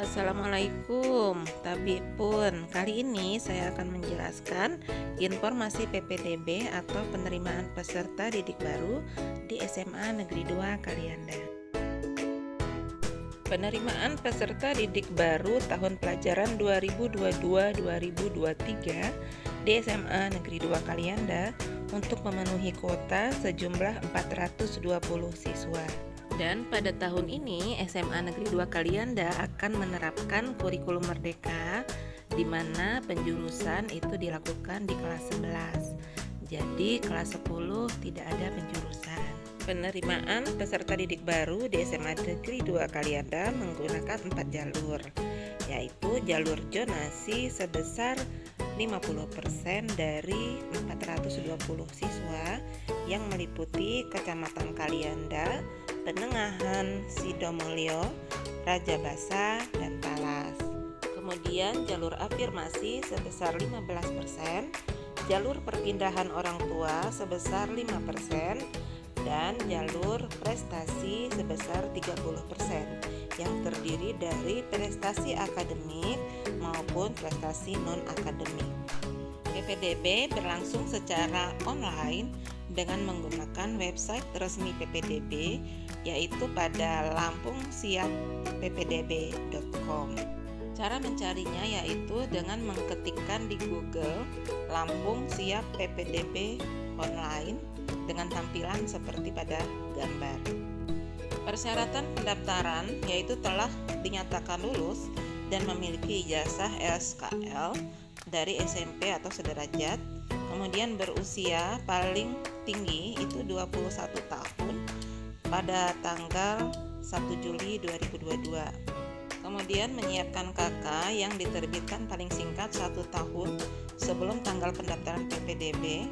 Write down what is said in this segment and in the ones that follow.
Assalamualaikum, Tabi pun. Kali ini saya akan menjelaskan informasi PPDB atau penerimaan peserta didik baru di SMA Negeri 2 Kalianda. Penerimaan peserta didik baru tahun pelajaran 2022-2023 di SMA Negeri 2 Kalianda untuk memenuhi kuota sejumlah 420 siswa. Dan pada tahun ini SMA Negeri 2 Kalianda akan menerapkan kurikulum merdeka di mana penjurusan itu dilakukan di kelas 11. Jadi kelas 10 tidak ada penjurusan. Penerimaan peserta didik baru di SMA Negeri 2 Kalianda menggunakan 4 jalur, yaitu jalur zonasi sebesar 50% dari 420 siswa yang meliputi Kecamatan Kalianda, Penengahan, Sidomulyo, Rajabasa, dan Talas. Kemudian jalur afirmasi sebesar 15%, jalur perpindahan orang tua sebesar 5%, dan jalur prestasi sebesar 30% yang terdiri dari prestasi akademik maupun prestasi non-akademik. PPDB berlangsung secara online dengan menggunakan website resmi PPDB, yaitu pada lampungsiapppdb.com. Cara mencarinya yaitu dengan mengetikkan di Google Lampung Siap PPDB Online dengan tampilan seperti pada gambar. Persyaratan pendaftaran yaitu telah dinyatakan lulus dan memiliki ijazah SKL dari SMP atau sederajat, kemudian berusia paling tinggi itu 21 tahun pada tanggal 1 Juli 2022. Kemudian menyiapkan KK yang diterbitkan paling singkat 1 tahun sebelum tanggal pendaftaran PPDB,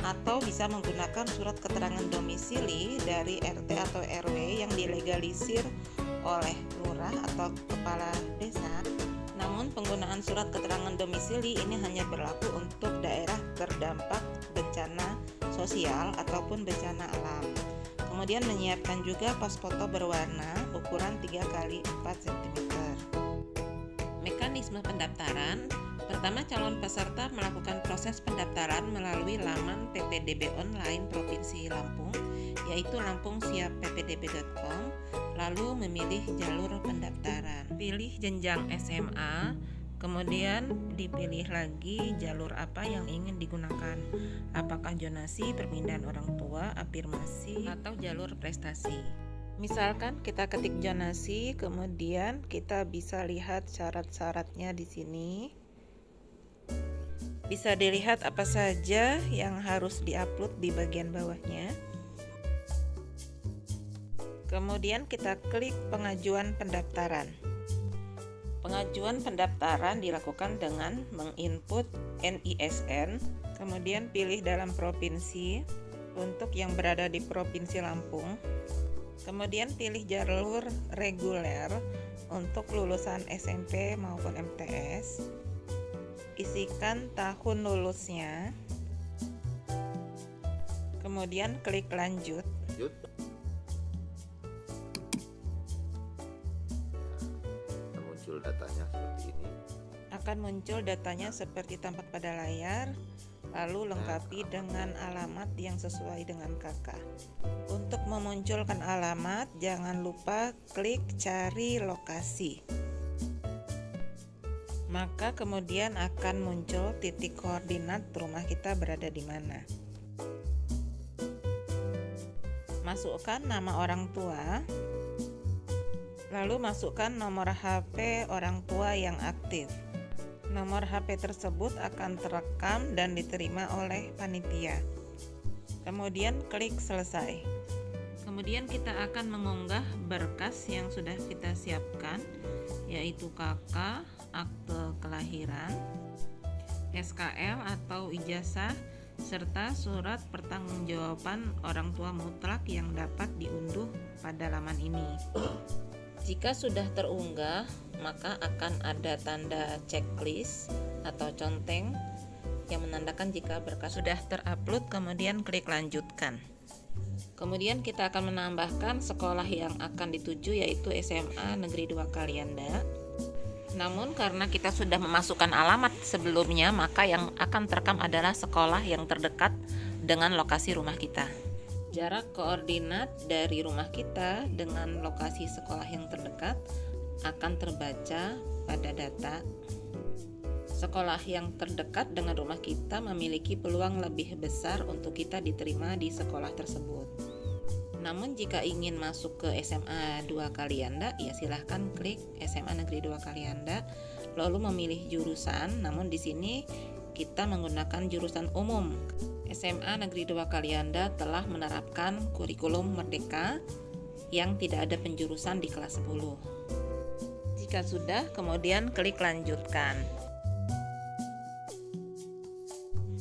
atau bisa menggunakan surat keterangan domisili dari RT atau RW yang dilegalisir oleh lurah atau kepala desa. Namun penggunaan surat keterangan domisili ini hanya berlaku untuk daerah terdampak bencana sosial ataupun bencana alam. Kemudian menyiapkan juga pos foto berwarna ukuran 3x4 cm. Mekanisme pendaftaran. Pertama, calon peserta melakukan proses pendaftaran melalui laman PPDB online Provinsi Lampung, yaitu lampungsiapppdb.com, lalu memilih jalur pendaftaran. Pilih jenjang SMA, kemudian dipilih lagi jalur apa yang ingin digunakan, apakah zonasi, perpindahan orang tua, afirmasi, atau jalur prestasi. Misalkan kita ketik zonasi, kemudian kita bisa lihat syarat-syaratnya di sini. Bisa dilihat apa saja yang harus diupload di bagian bawahnya. Kemudian kita klik pengajuan pendaftaran. Pengajuan pendaftaran dilakukan dengan menginput NISN, kemudian pilih dalam provinsi untuk yang berada di Provinsi Lampung. Kemudian pilih jalur reguler untuk lulusan SMP maupun MTS. Isikan tahun lulusnya. Kemudian klik lanjut. Muncul datanya seperti ini. Akan muncul datanya seperti tampak pada layar, lalu lengkapi dengan alamat yang sesuai dengan KK. Untuk memunculkan alamat, jangan lupa klik cari lokasi. Maka kemudian akan muncul titik koordinat rumah kita berada di mana. Masukkan nama orang tua, lalu masukkan nomor HP orang tua yang aktif. Nomor HP tersebut akan terekam dan diterima oleh panitia. Kemudian klik selesai. Kemudian kita akan mengunggah berkas yang sudah kita siapkan, yaitu KK, akte kelahiran, SKL atau ijazah, serta surat pertanggungjawaban orang tua mutlak yang dapat diunduh pada laman ini. Jika sudah terunggah, maka akan ada tanda checklist atau conteng yang menandakan jika berkas sudah terupload, kemudian klik lanjutkan. Kemudian kita akan menambahkan sekolah yang akan dituju, yaitu SMA Negeri 2 Kalianda. Namun karena kita sudah memasukkan alamat sebelumnya, maka yang akan terekam adalah sekolah yang terdekat dengan lokasi rumah kita. Jarak koordinat dari rumah kita dengan lokasi sekolah yang terdekat akan terbaca pada data. Sekolah yang terdekat dengan rumah kita memiliki peluang lebih besar untuk kita diterima di sekolah tersebut. Namun jika ingin masuk ke SMA 2 Kalianda, ya silahkan klik SMA Negeri 2 Kalianda, lalu memilih jurusan. Namun di sini kita menggunakan jurusan umum. SMA Negeri 2 Kalianda telah menerapkan kurikulum merdeka yang tidak ada penjurusan di kelas 10. Jika sudah, kemudian klik lanjutkan.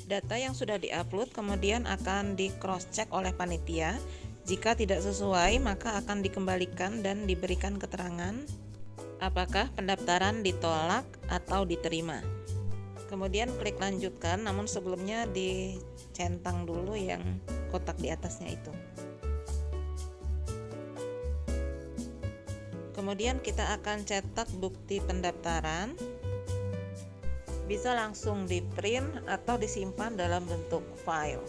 Data yang sudah diupload kemudian akan di cross check oleh panitia. Jika tidak sesuai, maka akan dikembalikan dan diberikan keterangan apakah pendaftaran ditolak atau diterima. Kemudian klik lanjutkan, namun sebelumnya dicentang dulu yang kotak di atasnya itu. Kemudian kita akan cetak bukti pendaftaran. Bisa langsung di print atau disimpan dalam bentuk file.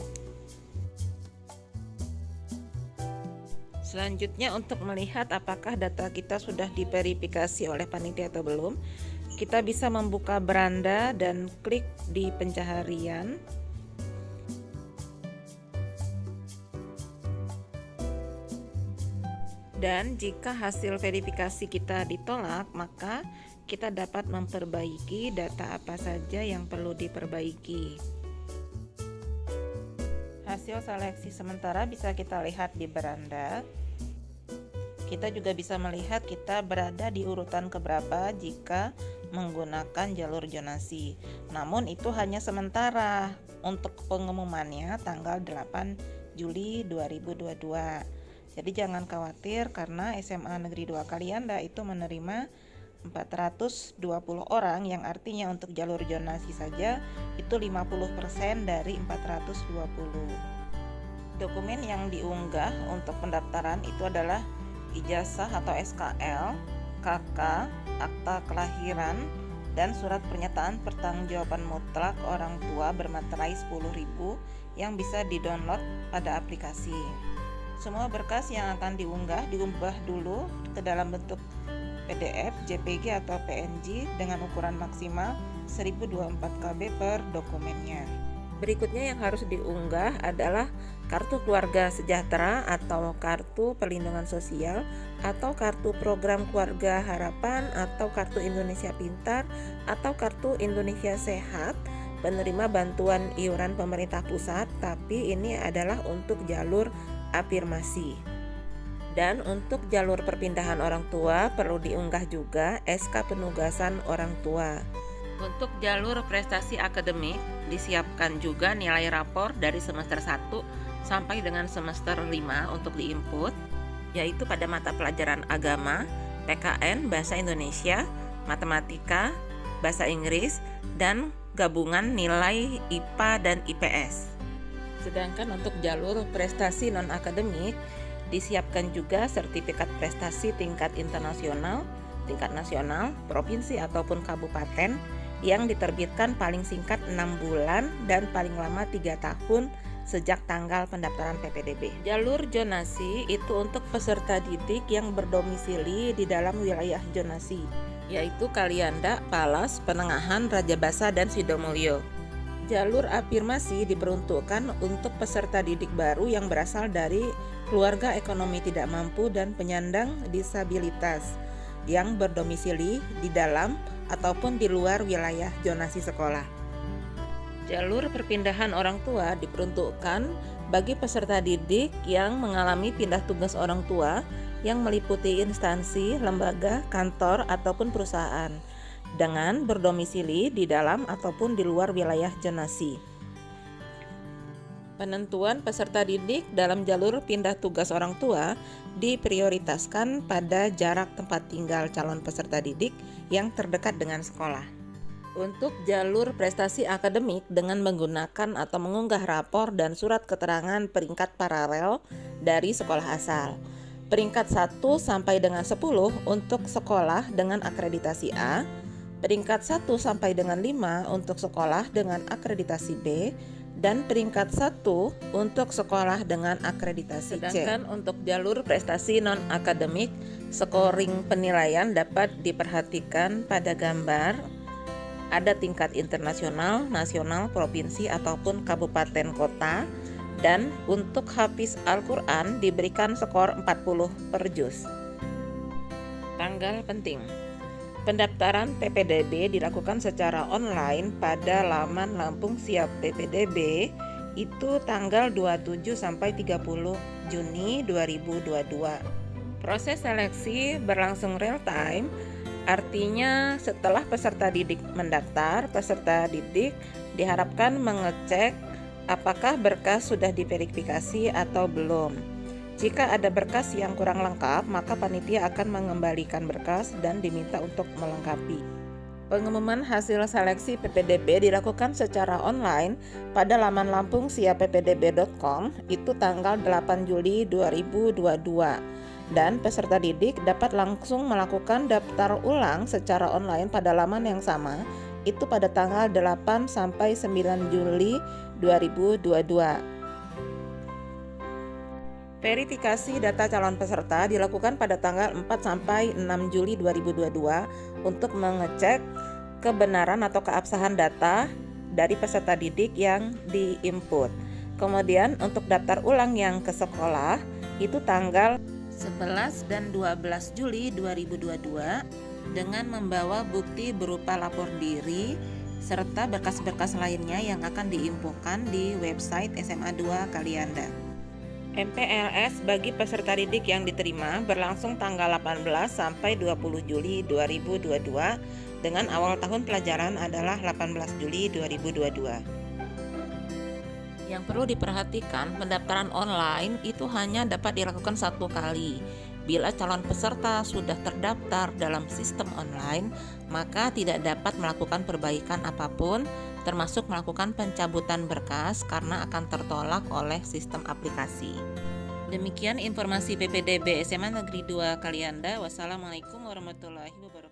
Selanjutnya, untuk melihat apakah data kita sudah diverifikasi oleh panitia atau belum, kita bisa membuka beranda dan klik di pencaharian. Dan jika hasil verifikasi kita ditolak, maka kita dapat memperbaiki data apa saja yang perlu diperbaiki. Hasil seleksi sementara bisa kita lihat di beranda. Kita juga bisa melihat kita berada di urutan keberapa jika menggunakan jalur zonasi. Namun itu hanya sementara. Untuk pengumumannya tanggal 8 Juli 2022. Jadi jangan khawatir karena SMA Negeri 2 Kalianda itu menerima 420 orang, yang artinya untuk jalur zonasi saja itu 50% dari 420. Dokumen yang diunggah untuk pendaftaran itu adalah ijazah atau SKL, KK, akta kelahiran, dan surat pernyataan pertanggungjawaban mutlak orang tua bermaterai 10.000 yang bisa didownload pada aplikasi. Semua berkas yang akan diunggah dulu ke dalam bentuk PDF, JPG atau PNG dengan ukuran maksimal 1024 KB per dokumennya. Berikutnya yang harus diunggah adalah kartu keluarga sejahtera atau kartu perlindungan sosial atau kartu program keluarga harapan atau kartu Indonesia Pintar atau kartu Indonesia Sehat penerima bantuan iuran pemerintah pusat, tapi ini adalah untuk jalur afirmasi. Dan untuk jalur perpindahan orang tua perlu diunggah juga SK penugasan orang tua. Untuk jalur prestasi akademik disiapkan juga nilai rapor dari semester 1 sampai dengan semester 5 untuk diinput, yaitu pada mata pelajaran agama, PKN, Bahasa Indonesia, Matematika, Bahasa Inggris, dan gabungan nilai IPA dan IPS. Sedangkan untuk jalur prestasi non-akademik disiapkan juga sertifikat prestasi tingkat internasional, tingkat nasional, provinsi ataupun kabupaten yang diterbitkan paling singkat 6 bulan dan paling lama 3 tahun sejak tanggal pendaftaran PPDB. Jalur zonasi itu untuk peserta didik yang berdomisili di dalam wilayah zonasi, yaitu Kalianda, Palas, Penengahan, Rajabasa, dan Sidomulyo. Jalur afirmasi diperuntukkan untuk peserta didik baru yang berasal dari keluarga ekonomi tidak mampu dan penyandang disabilitas yang berdomisili di dalam ataupun di luar wilayah zonasi sekolah. Jalur perpindahan orang tua diperuntukkan bagi peserta didik yang mengalami pindah tugas orang tua yang meliputi instansi, lembaga, kantor, ataupun perusahaan dengan berdomisili di dalam ataupun di luar wilayah zonasi. Penentuan peserta didik dalam jalur pindah tugas orang tua diprioritaskan pada jarak tempat tinggal calon peserta didik yang terdekat dengan sekolah. Untuk jalur prestasi akademik dengan menggunakan atau mengunggah rapor dan surat keterangan peringkat paralel dari sekolah asal. Peringkat 1 sampai dengan 10 untuk sekolah dengan akreditasi A, peringkat 1 sampai dengan 5 untuk sekolah dengan akreditasi B, dan peringkat 1 untuk sekolah dengan akreditasi C. Sedangkan untuk jalur prestasi non-akademik, scoring penilaian dapat diperhatikan pada gambar. Ada tingkat internasional, nasional, provinsi, ataupun kabupaten kota. Dan untuk hafiz Al-Quran diberikan skor 40 per juz. Tanggal penting. Pendaftaran PPDB dilakukan secara online pada laman Lampung Siap PPDB itu tanggal 27 sampai 30 Juni 2022. Proses seleksi berlangsung real time, artinya setelah peserta didik mendaftar, peserta didik diharapkan mengecek apakah berkas sudah diverifikasi atau belum. Jika ada berkas yang kurang lengkap, maka panitia akan mengembalikan berkas dan diminta untuk melengkapi. Pengumuman hasil seleksi PPDB dilakukan secara online pada laman lampungsiapppdb.com itu tanggal 8 Juli 2022. Dan peserta didik dapat langsung melakukan daftar ulang secara online pada laman yang sama itu pada tanggal 8 sampai 9 Juli 2022. Verifikasi data calon peserta dilakukan pada tanggal 4 sampai 6 Juli 2022 untuk mengecek kebenaran atau keabsahan data dari peserta didik yang diinput. Kemudian untuk daftar ulang yang ke sekolah itu tanggal 11 dan 12 Juli 2022 dengan membawa bukti berupa lapor diri serta berkas-berkas lainnya yang akan diinfokan di website SMA 2 Kalianda. MPLS bagi peserta didik yang diterima berlangsung tanggal 18 sampai 20 Juli 2022 dengan awal tahun pelajaran adalah 18 Juli 2022. Yang perlu diperhatikan, pendaftaran online itu hanya dapat dilakukan 1 kali. Bila calon peserta sudah terdaftar dalam sistem online, maka tidak dapat melakukan perbaikan apapun, termasuk melakukan pencabutan berkas karena akan tertolak oleh sistem aplikasi. Demikian informasi PPDB SMA Negeri 2 Kalianda. Wassalamualaikum warahmatullahi wabarakatuh.